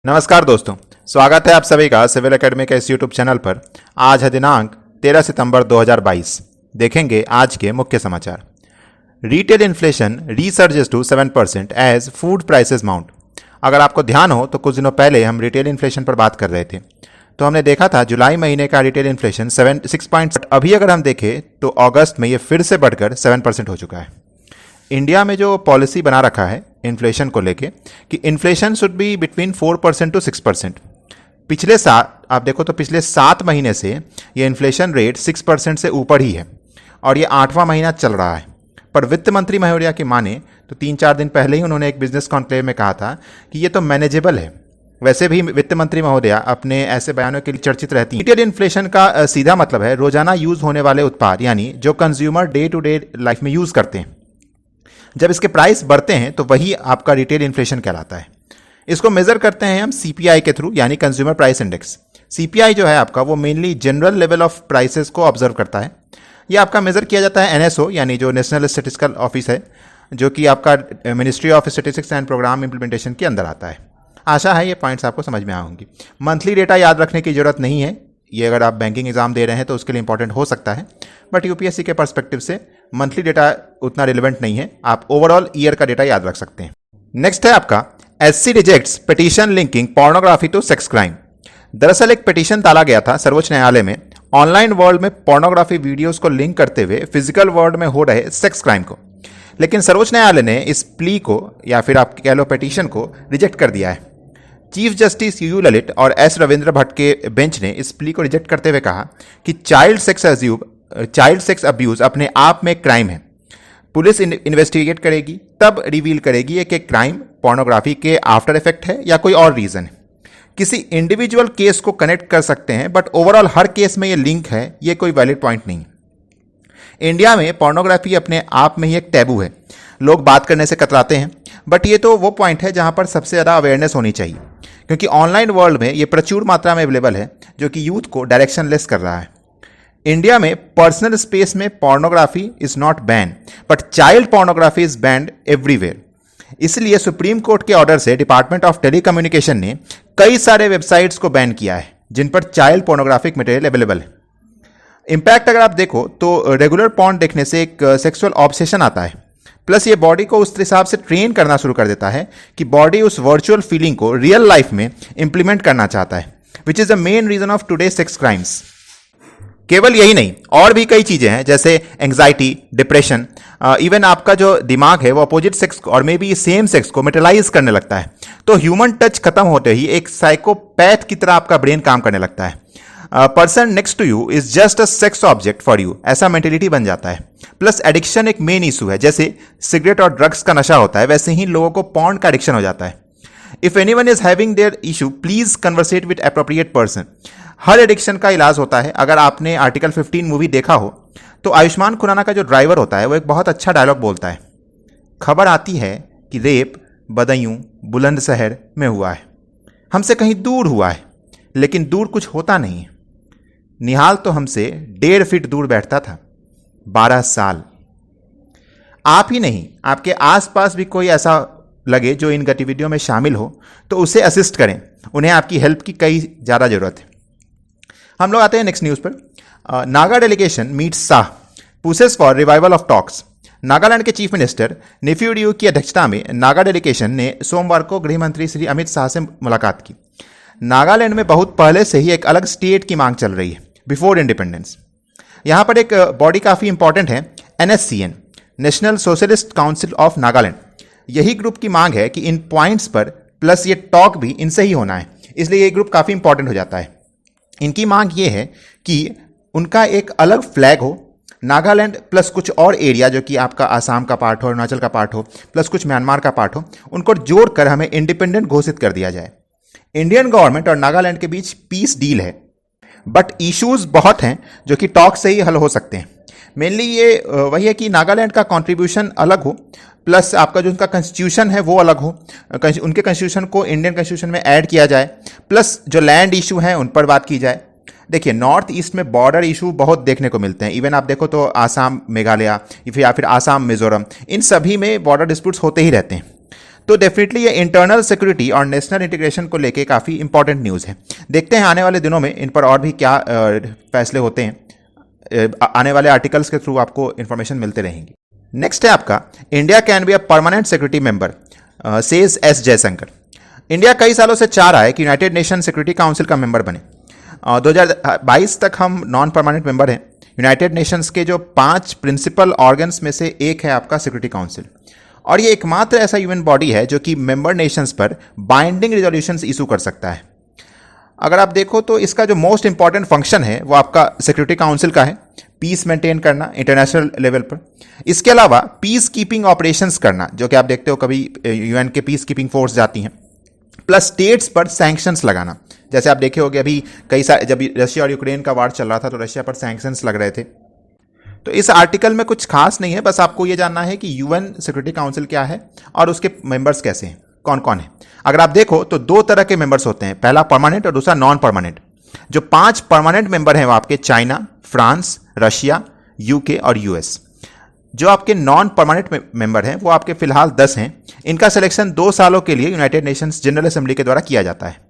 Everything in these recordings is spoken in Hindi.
नमस्कार दोस्तों, स्वागत है आप सभी का सिविल एकेडमी के इस यूट्यूब चैनल पर। आज है दिनांक 13 सितंबर 2022। देखेंगे आज के मुख्य समाचार। Retail inflation resurges to 7% as food prices mount. अगर आपको ध्यान हो तो कुछ दिनों पहले हम रिटेल इन्फ्लेशन पर बात कर रहे थे, तो हमने देखा था जुलाई महीने का रिटेल इन्फ्लेशन 6 अभी अगर हम देखें तो अगस्त में ये फिर से बढ़कर 7% हो चुका है। इंडिया में जो पॉलिसी बना रखा है इन्फ्लेशन को लेके कि inflation should be between 4% to 6%। आप देखो तो पिछले 7 महीने से ये इन्फ्लेशन रेट 6% से ऊपर ही है और ये 8वां महीना चल रहा है। पर वित्त मंत्री महोदया की माने तो 3-4 दिन पहले ही उन्होंने एक बिजनेस कॉन्क्लेव में कहा था कि ये तो मैनेजेबल है। वैसे भी वित्त मंत्री महोदया अपने ऐसे बयानों के लिए चर्चित रहती हैं। रिटेल इन्फ्लेशन का सीधा मतलब है रोजाना यूज होने वाले उत्पाद, यानी जो consumer day to day life में यूज करते हैं। जब इसके प्राइस बढ़ते हैं तो वही आपका रिटेल इन्फ्लेशन कहलाता है। इसको मेजर करते हैं हम सीपीआई के थ्रू, यानी कंज्यूमर प्राइस इंडेक्स। सीपीआई जो है आपका वो mainly general level of prices को ऑब्जर्व करता है। ये आपका मेजर किया जाता है एनएसओ, यानी जो नेशनल स्टैटिस्टिकल ऑफिस है, जो कि आपका ministry of statistics and programme implementation के अंदर आता है। आशा है ये पॉइंट्स आपको समझ में आएंगी। मंथली डेटा याद रखने की जरूरत नहीं है, ये अगर आप बैंकिंग एग्जाम दे रहे हैं तो उसके लिए इंपॉर्टेंट हो सकता है, बट यूपीएससी के पर्सपेक्टिव से मंथली डेटा उतना रिलेवेंट नहीं है। आप ओवरऑल ईयर का डेटा याद रख सकते हैं। नेक्स्ट है आपका SC rejects petition linking pornography to sex crime. दरअसल एक पिटीशन डाला गया था सर्वोच्च न्यायालय में ऑनलाइन वर्ल्ड में पोर्नोग्राफी वीडियोस को लिंक करते हुए फिजिकल वर्ल्ड में हो रहे सेक्स क्राइम को, लेकिन सर्वोच्च न्यायालय ने इस प्ली को, या फिर आप कह लो पिटीशन को, रिजेक्ट कर दिया है। चीफ जस्टिस यू ललित और एस रविंद्र भट्ट के बेंच ने इस प्ली को रिजेक्ट करते हुए कहा कि चाइल्ड सेक्स अब्यूज अपने आप में क्राइम है। पुलिस इन्वेस्टिगेट करेगी, तब रिवील करेगी कि क्राइम पोर्नोग्राफी के आफ्टर इफेक्ट है या कोई और रीजन है। किसी इंडिविजुअल केस को कनेक्ट कर सकते हैं, बट ओवरऑल हर केस में ये लिंक है, ये कोई वैलिड पॉइंट नहीं है। इंडिया में पोर्नोग्राफी अपने आप में ही एक टैबू है, लोग बात करने से कतराते हैं, बट ये तो वो पॉइंट है जहां पर सबसे ज़्यादा अवेयरनेस होनी चाहिए, क्योंकि ऑनलाइन वर्ल्ड में ये प्रचुर मात्रा में अवेलेबल है, जो कि यूथ को डायरेक्शनलेस कर रहा है। इंडिया में पर्सनल स्पेस में pornography is not ban, but child pornography is band everywhere. इसलिए सुप्रीम कोर्ट के ऑर्डर से डिपार्टमेंट ऑफ टेलीकम्युनिकेशन ने कई सारे वेबसाइट्स को बैन किया है जिन पर चाइल्ड पोर्नोग्राफिक मटेरियल अवेलेबल है। इंपैक्ट अगर आप देखो तो रेगुलर पॉर्न देखने से एक सेक्सुअल ऑब्सेशन आता है, प्लस ये बॉडी को उस हिसाब से ट्रेन करना शुरू कर देता है कि बॉडी उस वर्चुअल फीलिंग को रियल लाइफ में इंप्लीमेंट करना चाहता है, which is the main reason of today sex crimes. केवल यही नहीं, और भी कई चीजें हैं, जैसे एंग्जाइटी, डिप्रेशन, इवन आपका जो दिमाग है वो अपोजिट सेक्स और मे बी सेम सेक्स को मेटलाइज करने लगता है। तो ह्यूमन टच खत्म होते ही एक साइकोपैथ की तरह आपका ब्रेन काम करने लगता है। Person next to you is just a sex object for you, ऐसा मेंटेलिटी बन जाता है। प्लस एडिक्शन एक मेन इशू है, जैसे सिगरेट और ड्रग्स का नशा होता है, वैसे ही लोगों को पॉर्न का एडिक्शन हो जाता है। If anyone is having their issue, please conversate with appropriate person. Her addiction का इलाज होता है। अगर आपने आर्टिकल 15 मूवी देखा हो तो आयुष्मान खुराना का जो ड्राइवर होता है वो एक बहुत अच्छा डायलॉग बोलता है, खबर आती है कि रेप बदायूं बुलंदशहर में हुआ है, हमसे कहीं दूर हुआ है, लेकिन दूर कुछ होता नहीं है। निहाल तो हमसे 1.5 फीट दूर बैठता था 12 साल। आप ही नहीं, आपके आसपास भी कोई ऐसा लगे जो इन गतिविधियों में शामिल हो तो उसे असिस्ट करें, उन्हें आपकी हेल्प की कई ज़्यादा जरूरत है। हम लोग आते हैं नेक्स्ट न्यूज़ पर। Naga delegation meet Shah, pushes for revival of talks. Nagaland के चीफ मिनिस्टर नेफ्यू रियो की अध्यक्षता में नागा डेलीगेशन ने सोमवार को गृह मंत्री श्री अमित शाह से मुलाकात की। नागालैंड में बहुत पहले से ही एक अलग स्टेट की मांग चल रही है, बिफोर इंडिपेंडेंस। यहाँ पर एक बॉडी काफ़ी इंपॉर्टेंट है, NSCN, national socialist council of Nagaland. यही ग्रुप की मांग है कि इन पॉइंट्स पर प्लस ये टॉक भी इनसे ही होना है, इसलिए ये ग्रुप काफ़ी इंपॉर्टेंट हो जाता है। इनकी मांग ये है कि उनका एक अलग फ्लैग हो, नागालैंड प्लस कुछ और एरिया जो कि आपका आसाम का पार्ट हो, अरुणाचल का पार्ट हो, प्लस कुछ म्यांमार का पार्ट हो, उनको जोड़कर हमें इंडिपेंडेंट घोषित कर दिया जाए। इंडियन गवर्नमेंट और नागालैंड के बीच पीस डील है, बट इश्यूज बहुत हैं जो कि टॉक से ही हल हो सकते हैं। मेनली ये वही है कि नागालैंड का कंट्रीब्यूशन अलग हो, प्लस आपका जो उनका कॉन्स्टिट्यूशन है वो अलग हो, उनके कॉन्स्टिट्यूशन को इंडियन कॉन्स्टिट्यूशन में ऐड किया जाए, प्लस जो लैंड इशू है उन पर बात की जाए। देखिए, नॉर्थ ईस्ट में बॉर्डर इशू बहुत देखने को मिलते हैं। इवन आप देखो तो आसाम मेघालय या फिर आसाम मिजोरम, इन सभी में बॉर्डर डिस्प्यूट्स होते ही रहते हैं। तो डेफिनेटली ये इंटरनल सिक्योरिटी और नेशनल इंटीग्रेशन को लेके काफ़ी इंपॉर्टेंट न्यूज़ है। देखते हैं आने वाले दिनों में इन पर और भी क्या फैसले होते हैं। आने वाले आर्टिकल्स के थ्रू आपको इन्फॉर्मेशन मिलते रहेंगी। नेक्स्ट है आपका, India can be a permanent security member, says S Jaishankar. India कई सालों से चाह रहा है कि यूनाइटेड नेशन सिक्योरिटी काउंसिल का मेंबर बने। 2022 तक हम नॉन परमानेंट मेंबर हैं। यूनाइटेड नेशंस के जो 5 प्रिंसिपल ऑर्गन्स में से एक है आपका सिक्योरिटी काउंसिल, और ये एकमात्र ऐसा यूएन बॉडी है जो कि मेंबर नेशंस पर बाइंडिंग रिजोल्यूशंस इशू कर सकता है। अगर आप देखो तो इसका जो मोस्ट इंपॉर्टेंट फंक्शन है वो आपका सिक्योरिटी काउंसिल का है, पीस मेंटेन करना इंटरनेशनल लेवल पर। इसके अलावा पीस कीपिंग ऑपरेशंस करना, जो कि आप देखते हो कभी यूएन के पीस कीपिंग फोर्स जाती हैं, प्लस स्टेट्स पर सैंक्शंस लगाना। जैसे आप देखे होंगे अभी कई सारे, जब रशिया और यूक्रेन का वार चल रहा था तो रशिया पर सैंक्शंस लग रहे थे। तो इस आर्टिकल में कुछ खास नहीं है, बस आपको ये जानना है कि यूएन सिक्योरिटी काउंसिल क्या है और उसके मेंबर्स कैसे हैं, कौन कौन है। अगर आप देखो तो 2 तरह के मेंबर्स होते हैं, पहला परमानेंट और दूसरा नॉन परमानेंट। जो 5 परमानेंट मेंबर हैं वो आपके चाइना, फ्रांस, रशिया, यूके और यूएस। जो आपके नॉन परमानेंट मेंबर हैं वो आपके फिलहाल 10 हैं। इनका सिलेक्शन 2 सालों के लिए यूनाइटेड नेशंस जनरल असेंबली के द्वारा किया जाता है।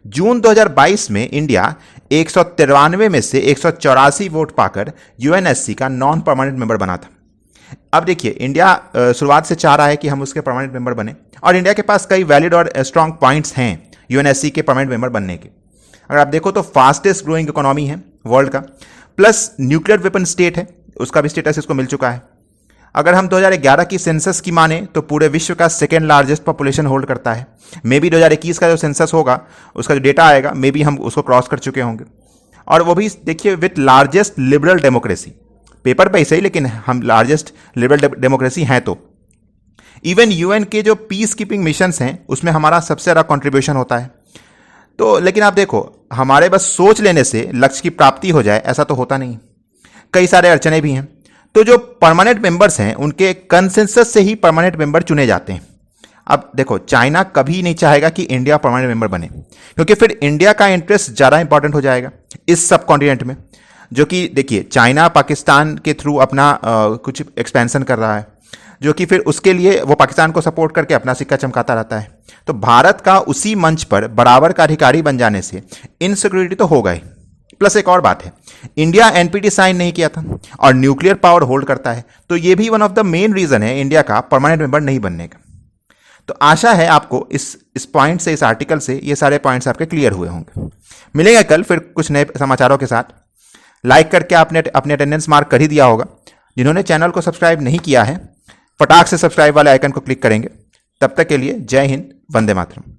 जून 2022 में इंडिया 193 में से 184 वोट पाकर यूएनएससी का नॉन परमानेंट मेंबर बना था। अब देखिए, इंडिया शुरुआत से चाह रहा है कि हम उसके परमानेंट मेंबर बने, और इंडिया के पास कई वैलिड और स्ट्रांग पॉइंट्स हैं यूएनएससी के परमानेंट मेंबर बनने के। अगर आप देखो तो फास्टेस्ट ग्रोइंग इकोनॉमी है वर्ल्ड का, प्लस न्यूक्लियर वेपन स्टेट है, उसका भी स्टेटस इसको मिल चुका है। अगर हम 2011 की सेंसस की माने तो पूरे विश्व का सेकेंड लार्जेस्ट पॉपुलेशन होल्ड करता है। मे बी 2021 का जो सेंसस होगा उसका जो डेटा आएगा मे बी हम उसको क्रॉस कर चुके होंगे, और वो भी देखिए with largest liberal democracy, paper पे ही सही लेकिन हम लार्जेस्ट लिबरल डेमोक्रेसी हैं। तो इवन यूएन के जो पीस कीपिंग मिशंस हैं उसमें हमारा सबसे ज़्यादा कॉन्ट्रीब्यूशन होता है। तो लेकिन आप देखो, हमारे बस सोच लेने से लक्ष्य की प्राप्ति हो जाए ऐसा तो होता नहीं, कई सारे अड़चने भी हैं। तो जो परमानेंट मेंबर्स हैं उनके कंसेंसस से ही परमानेंट मेंबर चुने जाते हैं। अब देखो, चाइना कभी नहीं चाहेगा कि इंडिया परमानेंट मेंबर बने, क्योंकि फिर इंडिया का इंटरेस्ट ज़्यादा इंपॉर्टेंट हो जाएगा इस सब कॉन्टिनेंट में, जो कि देखिए चाइना पाकिस्तान के थ्रू अपना कुछ एक्सपेंशन कर रहा है, जो कि फिर उसके लिए वो पाकिस्तान को सपोर्ट करके अपना सिक्का चमकाता रहता है। तो भारत का उसी मंच पर बराबर का अधिकारी बन जाने से इनसिक्योरिटी तो होगा ही। प्लस एक और बात है, इंडिया एनपीटी साइन नहीं किया था और न्यूक्लियर पावर होल्ड करता है, तो ये भी one of the main reason है इंडिया का परमानेंट मेंबर नहीं बनने का। तो आशा है आपको इस पॉइंट से, इस आर्टिकल से ये सारे पॉइंट्स आपके क्लियर हुए होंगे। मिलेंगे कल फिर कुछ नए समाचारों के साथ। लाइक करके आपने अपने अटेंडेंस मार्क कर ही दिया होगा। जिन्होंने चैनल को सब्सक्राइब नहीं किया है, फटाक से सब्सक्राइब वाले आइकन को क्लिक करेंगे। तब तक के लिए जय हिंद, वंदे मातरम।